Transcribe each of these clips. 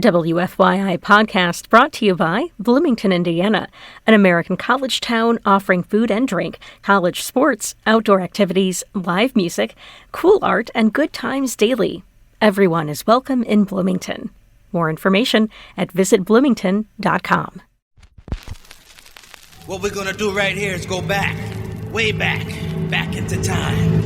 WFYI podcast brought to you by Bloomington, Indiana, an American college town offering food and drink, college sports, outdoor activities, live music, cool art, and good times daily. Everyone is welcome in Bloomington. More information at visitbloomington.com. What we're going to do right here is go back, way back into time.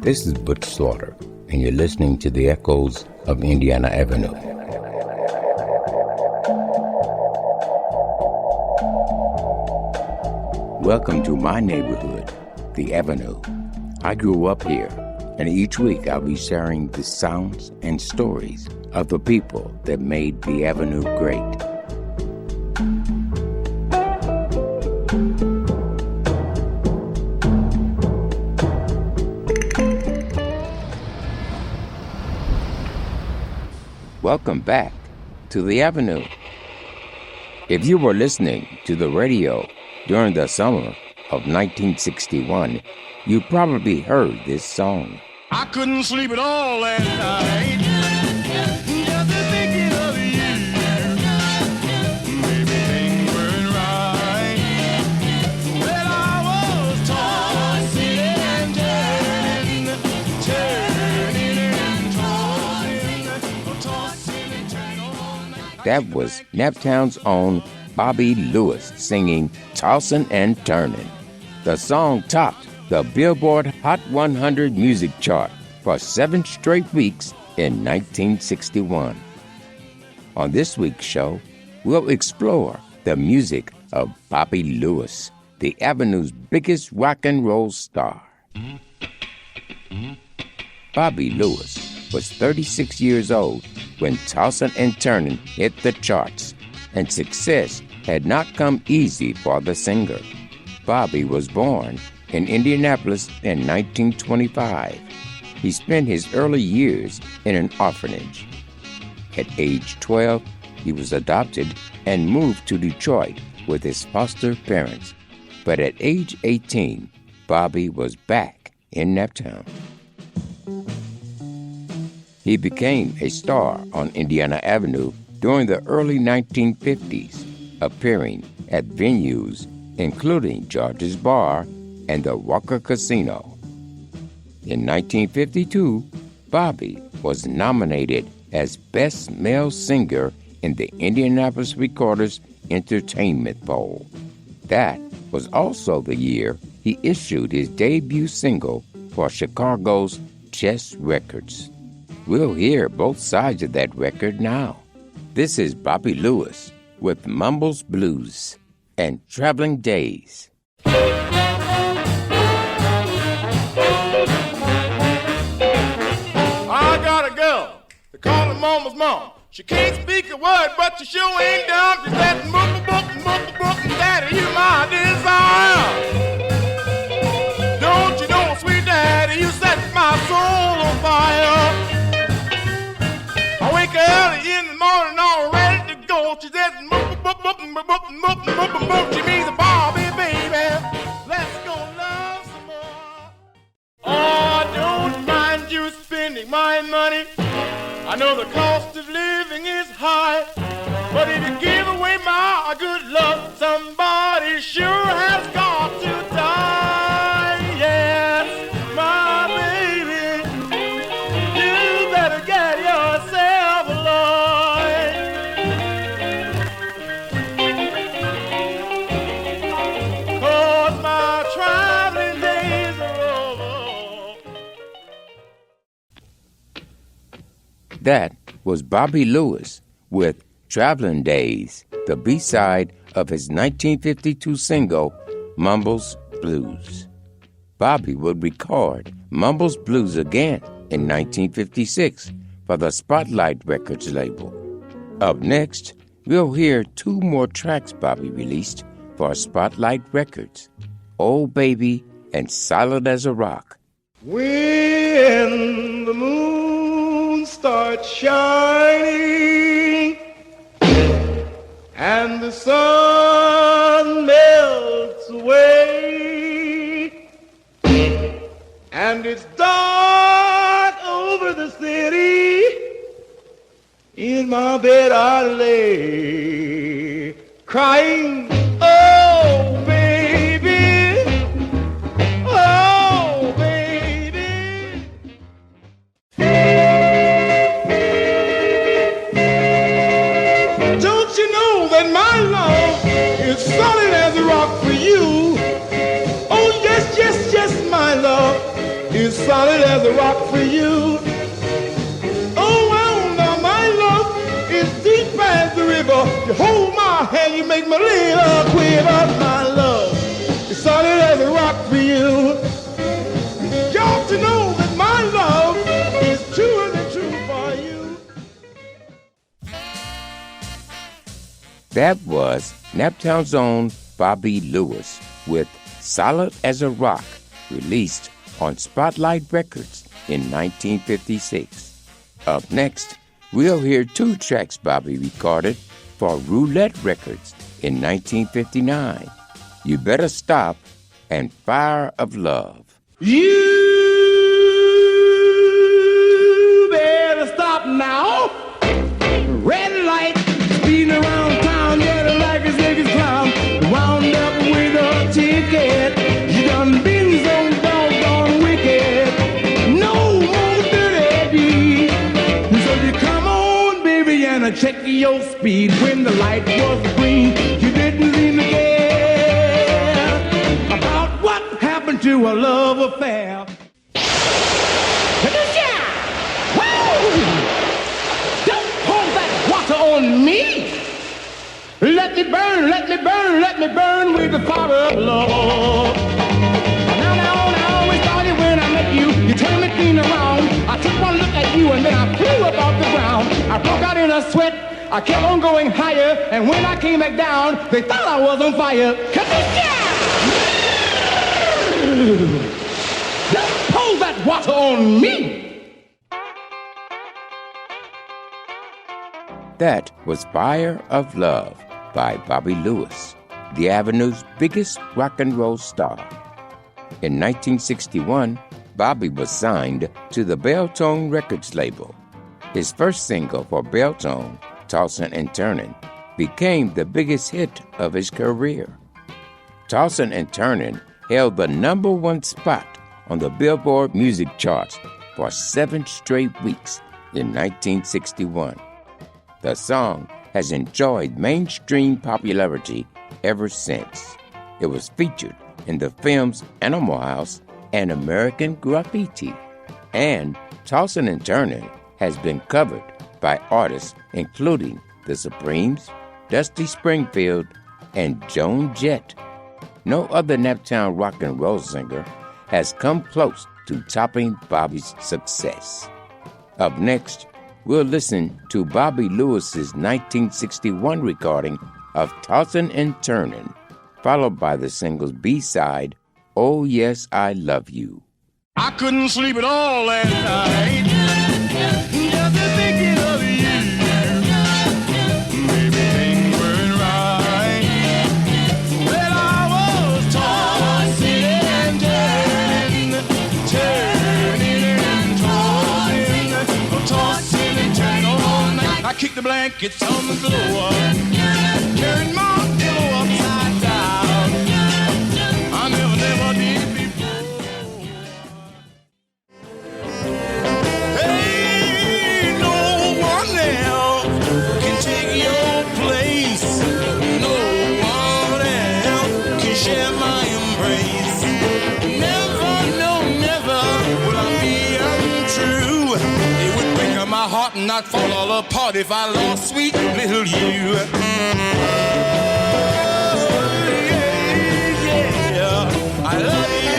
This is Butch Slaughter, and you're listening to the echoes of Indiana Avenue. Welcome to my neighborhood, the Avenue. I grew up here, and each week I'll be sharing the sounds and stories of the people that made the Avenue great. Welcome back to the Avenue. If you were listening to the radio during the summer of 1961, you probably heard this song. I couldn't sleep at all last night, just thinking of you. Maybe things weren't right. Well, I was tossing and turning all night. That was Naptown's own Bobby Lewis singing Tossin and Turnin. The song topped the Billboard Hot 100 music chart for 7 straight weeks in 1961. On this week's show, we'll explore the music of Bobby Lewis, the Avenue's biggest rock and roll star. Bobby Lewis was 36 years old when Tossin and Turnin hit the charts, and success had not come easy for the singer. Bobby was born in Indianapolis in 1925. He spent his early years in an orphanage. At age 12, he was adopted and moved to Detroit with his foster parents. But at age 18, Bobby was back in Naptown. He became a star on Indiana Avenue during the early 1950s, appearing at venues including George's Bar and the Walker Casino. In 1952, Bobby was nominated as Best Male Singer in the Indianapolis Recorder's Entertainment Poll. That was also the year he issued his debut single for Chicago's Chess Records. We'll hear both sides of that record now. This is Bobby Lewis with Mumbles Blues and Traveling Days. I got a girl, they call her Mama's mom. She can't speak a word, but she sure ain't dumb. She said, book, and daddy, you my desire. Don't you know, sweet daddy, you set my soul on fire. I wake early in the morning, all ready to go. She said, she means a Bobby, baby. Let's go love some more. Oh, don't mind you spending my money. I know the cost of living is high, but if you give away my good luck, somebody sure has got to die. Yes, my baby, you better get yourself a lawyer. 'Cause my traveling days are over. That was Bobby Lewis with Traveling Days, the B-side of his 1952 single, Mumbles Blues. Bobby would record Mumbles Blues again in 1956 for the Spotlight Records label. Up next, we'll hear 2 more tracks Bobby released for Spotlight Records, Old Baby and Solid as a Rock. When the moon starts shining and the sun melts away and it's dark over the city In my bed I lay, crying, oh baby, oh baby. Don't you know that my love is solid as a rock for you? Oh yes, yes, yes, my love is solid as a rock for you. Oh well, now my love is deep as the river. You hold my hand, you make my little quiver. My love is solid as a rock for you. You ought to know that my love is truer than true for you. That was Naptown's own Bobby Lewis with Solid as a Rock, released on Spotlight Records in 1956. Up next, we'll hear two tracks Bobby recorded for Roulette Records in 1959, You Better Stop and Fire of Love. You better stop now. Red light, speeding around town, getting like a circus clown. Wound up with a ticket. You done been so doggone wicked. No more dirty deed. So you come on, baby, and check your speed. When the light was green, you didn't seem to care about what happened to a love affair. Don't pour that water on me. Let me burn, let me burn, let me burn with the fire of love. Now, we started when I met you. You turned me clean around. I took one look at you and then I flew up off the ground. I broke out in a sweat. I kept on going higher. And when I came back down, they thought I was on fire. Don't pour that water on me. That was Fire of Love by Bobby Lewis, the Avenue's biggest rock and roll star. In 1961, Bobby was signed to the Belltone Records label. His first single for Belltone, Tossin and Turnin, became the biggest hit of his career. Tossin and Turnin held the #1 spot on the Billboard music charts for 7 straight weeks in 1961. The song has enjoyed mainstream popularity ever since. It was featured in the films Animal House and American Graffiti. And Tossin and Turnin has been covered by artists including The Supremes, Dusty Springfield, and Joan Jett. No other Naptown rock and roll singer has come close to topping Bobby's success. Up next, we'll listen to Bobby Lewis's 1961 recording of Tossin and Turnin, followed by the single's B-side, Oh Yes, I Love You. I couldn't sleep at all last night. Just thinking of you. Maybe things weren't right. Well, I was tossing and turning, turning and tossing and turning all night. I kicked the blankets on the floor, turned my pillow upside down. I never did before. Hey, no one else can take your place. No one else can share my embrace. Never, no, never will I be untrue. It would break my heart and I'd fall all apart if I lost sweet little you. I love you.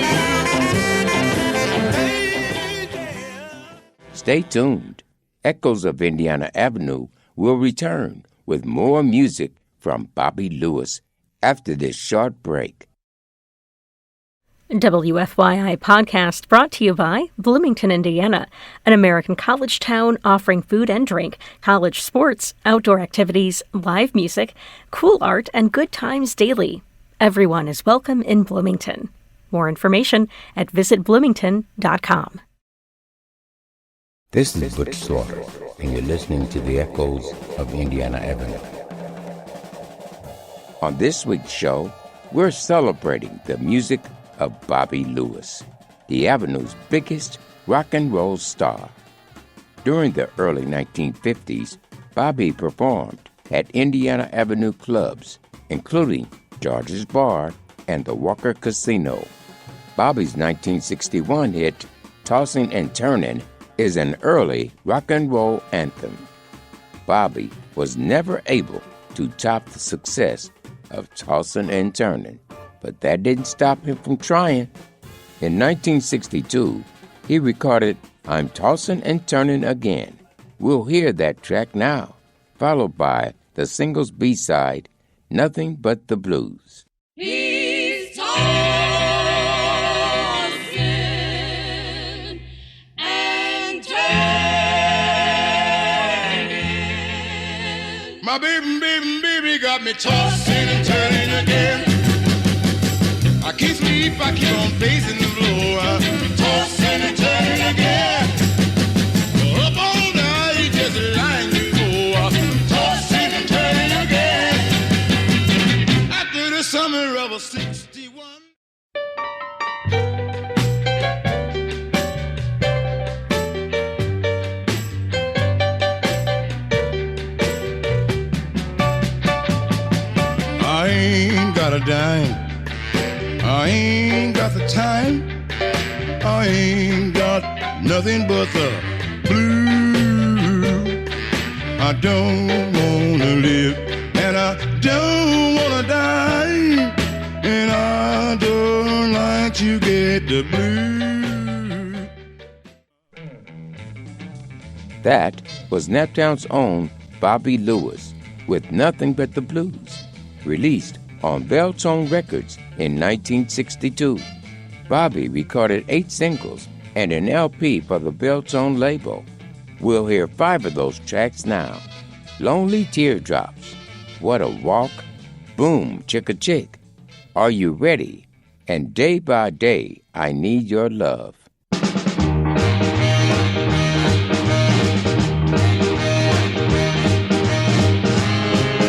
Stay tuned. Echoes of Indiana Avenue will return with more music from Bobby Lewis after this short break. WFYI podcast brought to you by Bloomington, Indiana, an American college town offering food and drink, college sports, outdoor activities, live music, cool art, and good times daily. Everyone is welcome in Bloomington. More information at visitbloomington.com. This is Butch Slaughter, and you're listening to the echoes of Indiana Avenue. On this week's show, we're celebrating the music of Bobby Lewis, the Avenue's biggest rock and roll star. During the early 1950s, Bobby performed at Indiana Avenue clubs, including George's Bar and the Walker Casino. Bobby's 1961 hit, Tossin and Turnin, is an early rock and roll anthem. Bobby was never able to top the success of Tossin and Turnin, but that didn't stop him from trying. In 1962, he recorded I'm Tossin and Turnin Again. We'll hear that track now, followed by the single's B-side, Nothing But the Blues. He's tossing and turning. My baby got me tossing and turning again. I can't sleep, I keep on facing the floor. Tossing and turning again. Up all night, just lying before. Tossing and turning again. After the summer of '61. I ain't got a dime. I ain't got the time. I ain't got nothing but the blues. I don't wanna live and I don't wanna die, and I don't like to get the blues. That was Naptown's own Bobby Lewis with Nothing But the Blues, released on Belltone Records in 1962. Bobby recorded 8 singles and an LP for the Belltone label. We'll hear 5 of those tracks now. Lonely Teardrops, What a Walk, Boom Chicka Chick, Are You Ready, and Day by Day, I Need Your Love.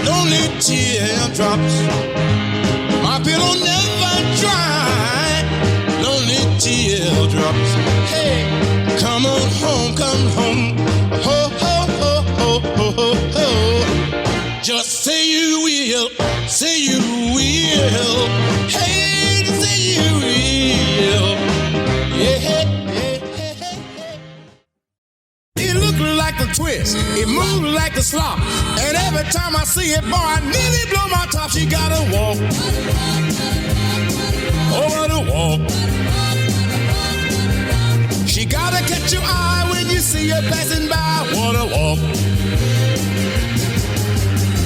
Lonely teardrops, my pillow never dry. Lonely teardrops, hey, come on home, come home. Ho, ho, ho, ho, ho, ho, ho. Just say you will, say you will. Hey, say you will. Yeah, yeah, yeah, yeah. It looked like a twist, it moved like a slop, and every time I see it, boy, I nearly blow my top. She gotta walk over the wall. She gotta catch your eye when you see her passing by. Wanna walk.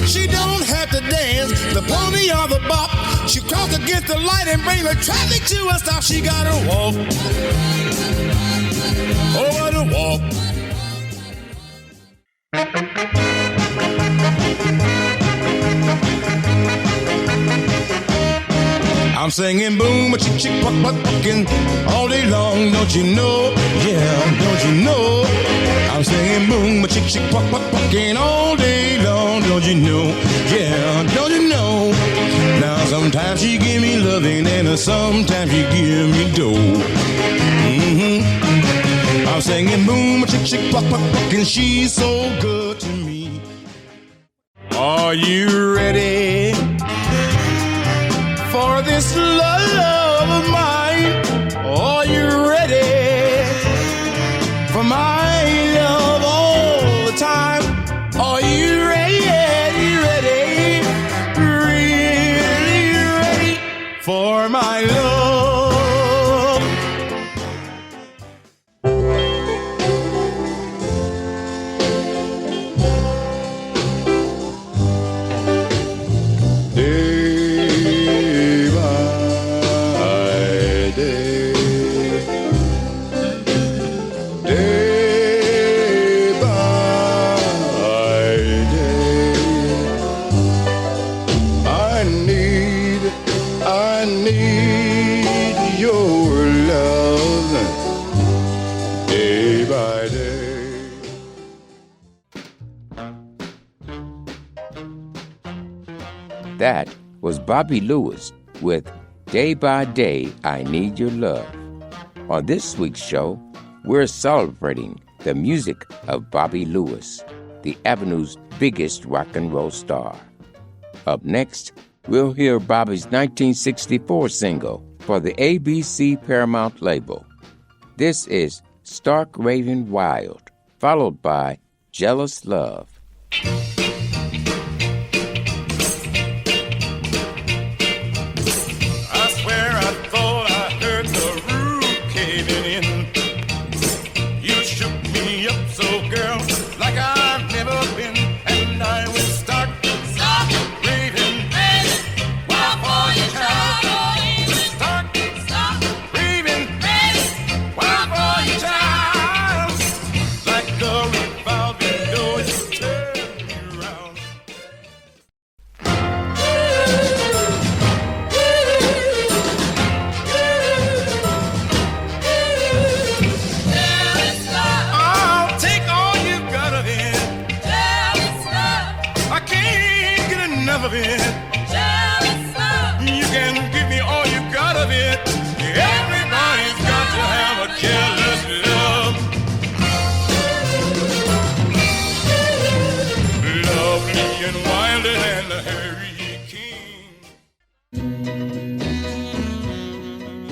She don't have to dance, the pony or the bop. She cross against the light and bring the traffic to a stop. She gotta walk over the wall. I'm singing boom, a chick chick buck buck bucking all day long, don't you know? Yeah, don't you know? I'm singing boom, a chick chick buck buck bucking all day long, don't you know? Yeah, don't you know? Now sometimes she give me loving and sometimes she give me dough. I'm singing boom, a chick chick buck buck bucking, she's so good to me. Are you ready for this love of mine? Are you ready for my love all the time? Are you ready, ready, really ready for my love? Day by That was Bobby Lewis with Day by Day, I Need Your Love. On this week's show, we're celebrating the music of Bobby Lewis, the Avenue's biggest rock and roll star. Up next, we'll hear Bobby's 1964 single for the ABC Paramount label. This is Stark Raving Wild, followed by Jealous Love.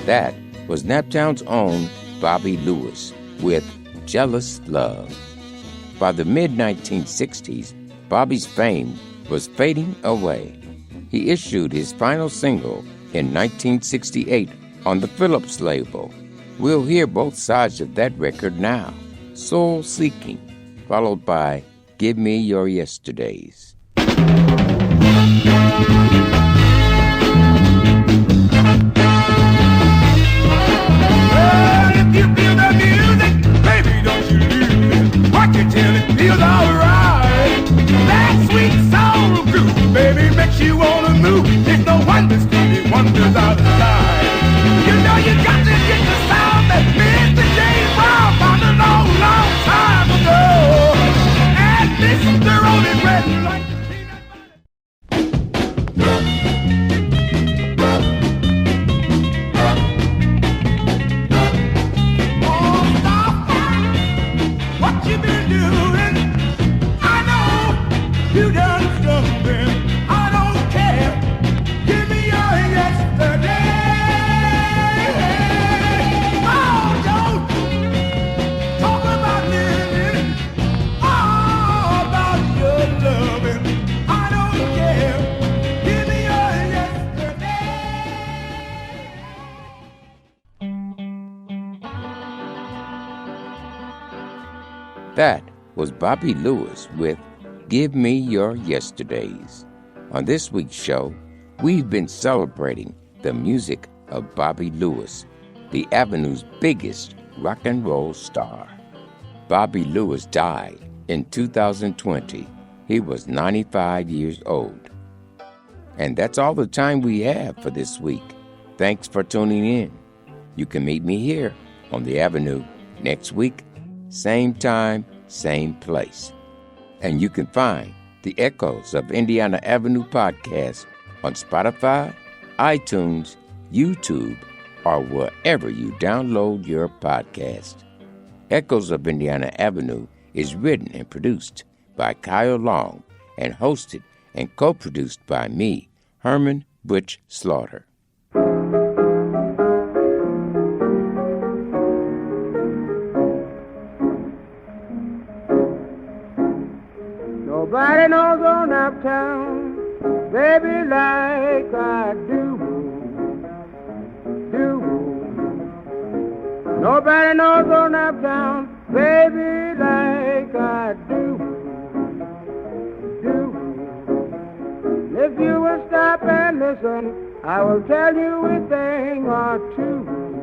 That was Naptown's own Bobby Lewis with Jealous Love. By the mid-1960s, Bobby's fame was fading away. He issued his final single in 1968 on the Phillips label. We'll hear both sides of that record now, Soul Seeking, followed by Give Me Your Yesterdays. You feel the music, baby, don't you lose it. Rock it till it feels alright. That sweet soul groove, baby, makes you wanna move. It's no wonder Stevie Wonder's out of sight. You know you got to get the sound that Mr. James Brown found a long, long time ago. And Mr. Rolling Red like That was Bobby Lewis with Give Me Your Yesterdays. On this week's show, we've been celebrating the music of Bobby Lewis, the Avenue's biggest rock and roll star. Bobby Lewis died in 2020. He was 95 years old. And that's all the time we have for this week. Thanks for tuning in. You can meet me here on the Avenue next week, same time, same place. And you can find the Echoes of Indiana Avenue podcast on Spotify, iTunes, YouTube, or wherever you download your podcast. Echoes of Indiana Avenue is written and produced by Kyle Long and hosted and co-produced by me, Herman Butch Slaughter. Nobody knows on Naptown, baby, like I do. Nobody knows on Naptown, baby, like I do. If you will stop and listen, I will tell you a thing or two.